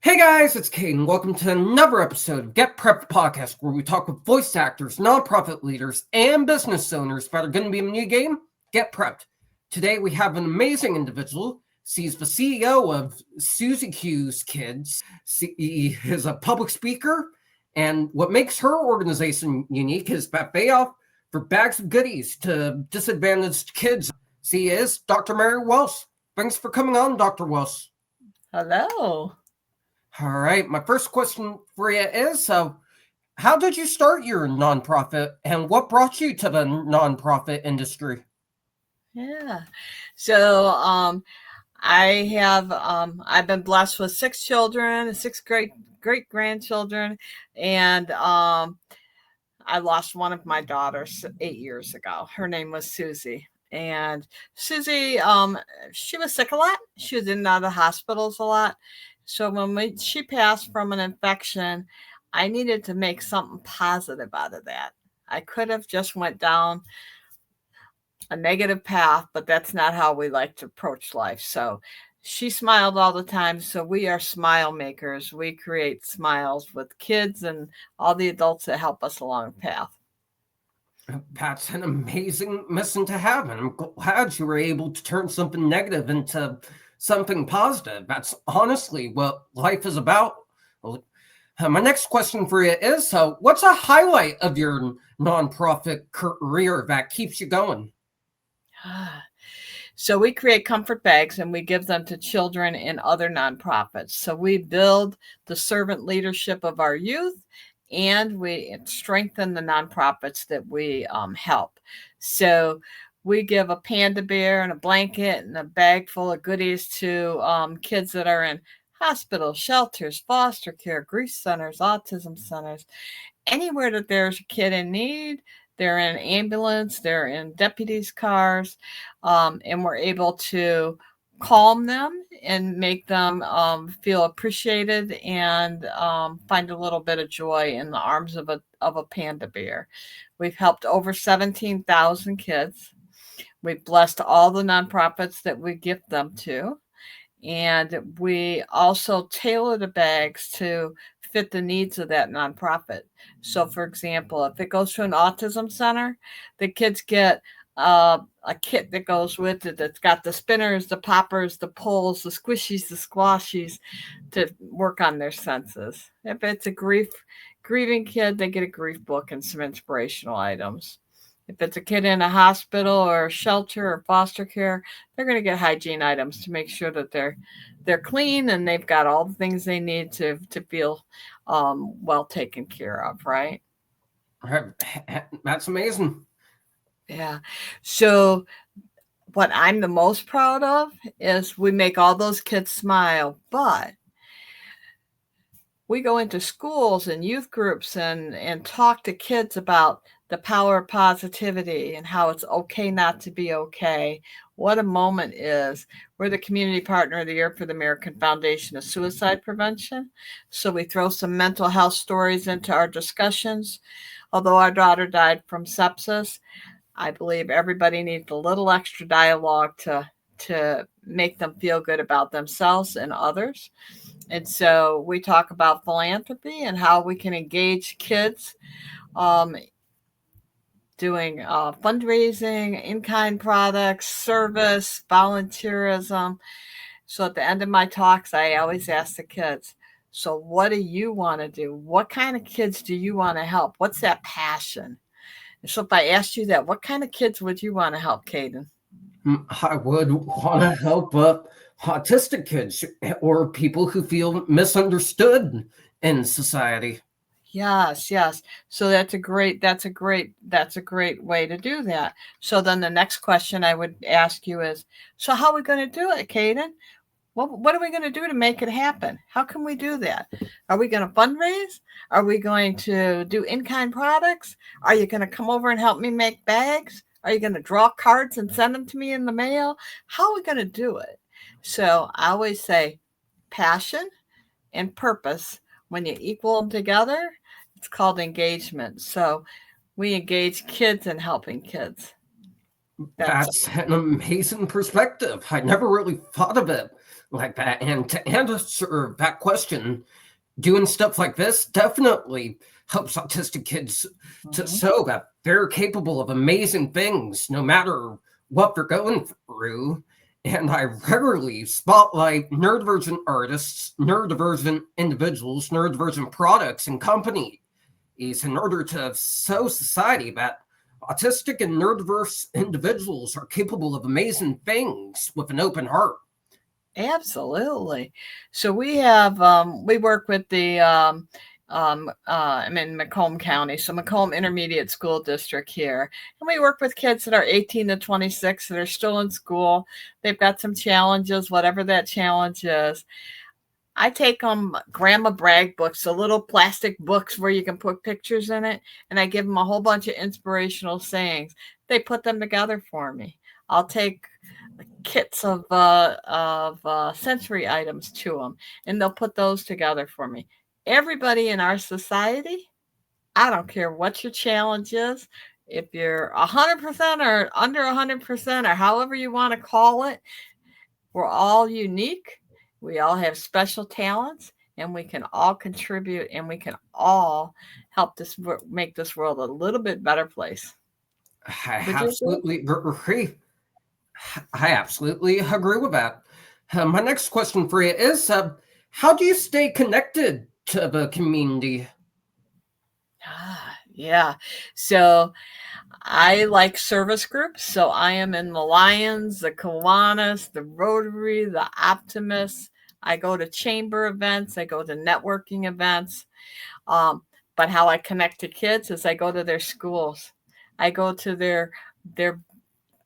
Hey guys, it's Caden. Welcome to another episode of Get Prepped Podcast, where we talk with voice actors, nonprofit leaders, and business owners that are going to be in the new game, Get Prepped. Today we have an amazing individual. She's the CEO of Suzy Q's Kids. She is a public speaker, and what makes her organization unique is that they offer bags of goodies to disadvantaged kids. She is Dr. Mary Welsh. Thanks for coming on, Dr. Welsh. Hello. All right. My first question for you is how did you start your nonprofit and what brought you to the nonprofit industry? Yeah. So I've been blessed with 6 children, 6 great grandchildren, and I lost one of my daughters 8 years ago. Her name was Susie. And Susie, she was sick a lot. She was in and out of hospitals a lot. So when she passed from an infection, I needed to make something positive out of that. I could have just went down a negative path, but that's not how we like to approach life. So she smiled all the time. So we are smile makers. We create smiles with kids and all the adults that help us along the path. That's an amazing mission to have, and I'm glad you were able to turn something negative into something positive. That's honestly what life is about. My next question for you is, what's a highlight of your nonprofit career that keeps you going? So we create comfort bags and we give them to children and other nonprofits. So we build the servant leadership of our youth and we strengthen the nonprofits that we help. So we give a panda bear and a blanket and a bag full of goodies to kids that are in hospitals, shelters, foster care, grief centers, autism centers, anywhere that there's a kid in need. They're in ambulance, they're in deputies' cars, and we're able to calm them and make them feel appreciated and find a little bit of joy in the arms of a panda bear. We've helped over 17,000 kids. We've blessed all the nonprofits that we gift them to. And we also tailor the bags to fit the needs of that nonprofit. So, for example, if it goes to an autism center, the kids get a kit that goes with it that's got the spinners, the poppers, the poles, the squishies, the squashies to work on their senses. If it's a grieving kid, they get a grief book and some inspirational items. If it's a kid in a hospital or a shelter or foster care, they're going to get hygiene items to make sure that they're clean and they've got all the things they need to feel well taken care of, right? That's amazing. Yeah. So what I'm the most proud of is we make all those kids smile, but we go into schools and youth groups and talk to kids about the power of positivity and how it's okay not to be okay. What a moment is. We're the community partner of the year for the American Foundation of Suicide Prevention. So we throw some mental health stories into our discussions. Although our daughter died from sepsis, I believe everybody needs a little extra dialogue to make them feel good about themselves and others. And so we talk about philanthropy and how we can engage kids doing fundraising, in-kind products, service, volunteerism. So at the end of my talks, I always ask the kids, so what do you want to do? What kind of kids do you want to help? What's that passion? And so if I asked you that, what kind of kids would you want to help, Caden? I would want to help autistic kids or people who feel misunderstood in society. Yes, yes. So that's a great way to do that. So then the next question I would ask you is, so how are we going to do it, Caden? What are we going to do to make it happen? How can we do that? Are we going to fundraise? Are we going to do in-kind products? Are you going to come over and help me make bags? Are you going to draw cards and send them to me in the mail? How are we going to do it? So I always say passion and purpose. When you equal them together, it's called engagement. So we engage kids in helping kids. That's an amazing perspective. I never really thought of it like that. And to answer that question, doing stuff like this definitely helps autistic kids to show that they're capable of amazing things no matter what they're going through. And I regularly spotlight neurodivergent artists, neurodivergent individuals, neurodivergent products and companies in order to show society that autistic and neurodiverse individuals are capable of amazing things with an open heart. Absolutely. So we have we work with the I'm in Macomb County, so Macomb Intermediate School District here, and we work with kids that are 18 to 26 that are still in school. They've got some challenges, whatever that challenge is. I take them grandma brag books, the little plastic books where you can put pictures in it, and I give them a whole bunch of inspirational sayings. They put them together for me. I'll take kits of sensory items to them, and they'll put those together for me. Everybody in our society, I don't care what your challenge is, if you're 100% or under 100% or however you want to call it, we're all unique. We all have special talents, and we can all contribute, and we can all help this make this world a little bit better place. I absolutely agree. I absolutely agree with that. My next question for you is, how do you stay connected to the community? Yeah. So I like service groups. So I am in the Lions, the Kiwanis, the Rotary, the Optimists. I go to chamber events. I go to networking events. But how I connect to kids is I go to their schools. I go to their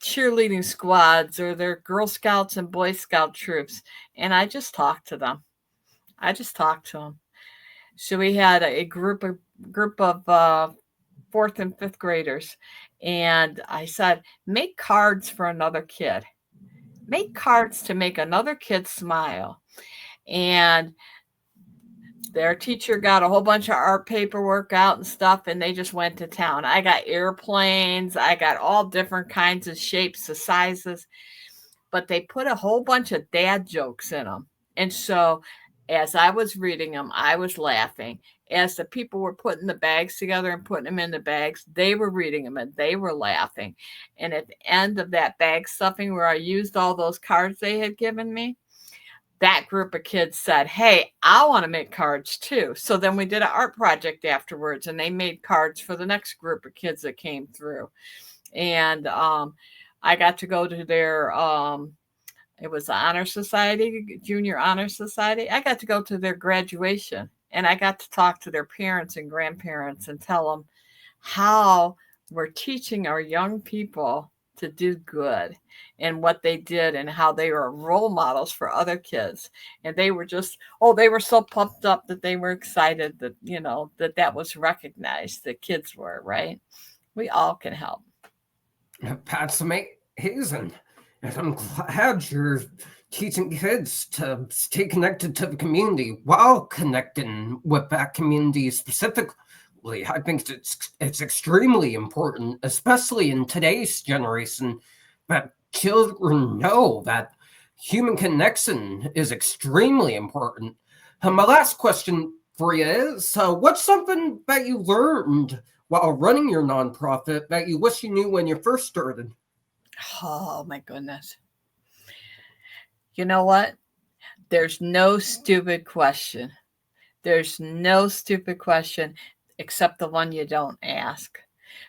cheerleading squads or their Girl Scouts and Boy Scout troops, and I just talk to them. So we had a group of fourth and fifth graders, and I said, make cards for another kid. Make cards to make another kid smile. And their teacher got a whole bunch of art paperwork out and stuff, and they just went to town. I got airplanes. I got all different kinds of shapes, the sizes, but they put a whole bunch of dad jokes in them. And so as I was reading them, I was laughing. As the people were putting the bags together and putting them in the bags, they were reading them and they were laughing. And at the end of that bag stuffing where I used all those cards they had given me, that group of kids said, hey, I want to make cards too. So then we did an art project afterwards, and they made cards for the next group of kids that came through. And I got to go to their, it was the Honor Society, Junior Honor Society. I got to go to their graduation, and I got to talk to their parents and grandparents and tell them how we're teaching our young people to do good and what they did and how they were role models for other kids. And they were just, they were so pumped up that they were excited that, that was recognized, that kids were, right? We all can help. That's amazing. And I'm glad you're teaching kids to stay connected to the community while connecting with that community specifically. I think it's extremely important, especially in today's generation, that children know that human connection is extremely important. My last question for you is, what's something that you learned while running your nonprofit that you wish you knew when you first started? Oh, my goodness. You know what? There's no stupid question. There's no stupid question except the one you don't ask.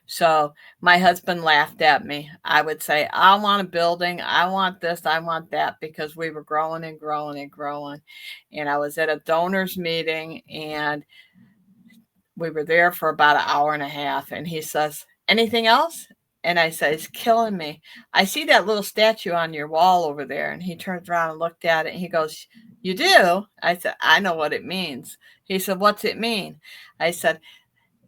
So my husband laughed at me. I would say, I want a building. I want this. I want that, because we were growing and growing and growing. And I was at a donors meeting, and we were there for about an hour and a half. And he says, anything else? And I said, it's killing me. I see that little statue on your wall over there. And he turns around and looked at it. And he goes, you do? I said, I know what it means. He said, what's it mean? I said,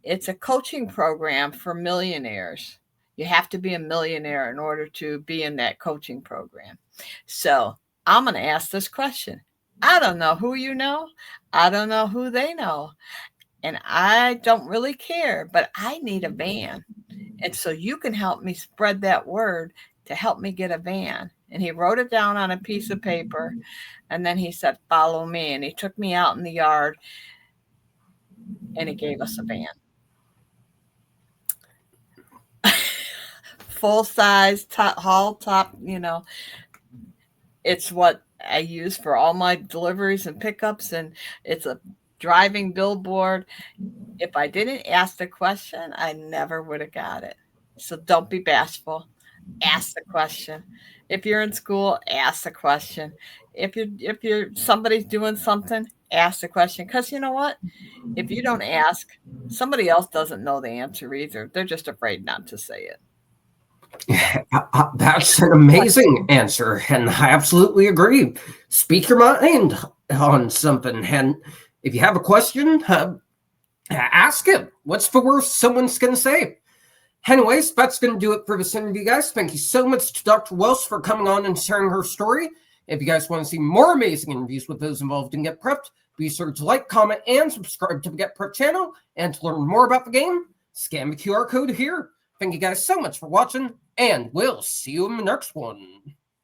it's a coaching program for millionaires. You have to be a millionaire in order to be in that coaching program. So I'm going to ask this question. I don't know who you know. I don't know who they know. And I don't really care, but I need a van. And so you can help me spread that word to help me get a van. And he wrote it down on a piece of paper. And then he said, "Follow me." And he took me out in the yard and he gave us a van. Full size, haul top, it's what I use for all my deliveries and pickups. And it's a driving billboard. If I didn't ask the question, I never would have got it. So don't be bashful. Ask the question. If you're in school, ask the question. If you're somebody's doing something, ask the question. Because you know what? If you don't ask, somebody else doesn't know the answer either. They're just afraid not to say it. That's an amazing answer, and I absolutely agree. Speak your mind on something, and if you have a question, ask it. What's the worst someone's going to say? Anyways, that's going to do it for this interview, guys. Thank you so much to Dr. Welsh for coming on and sharing her story. If you guys want to see more amazing interviews with those involved in Get Prepped, be sure to like, comment, and subscribe to the Get Prepped channel. And to learn more about the game, scan the QR code here. Thank you guys so much for watching, and we'll see you in the next one.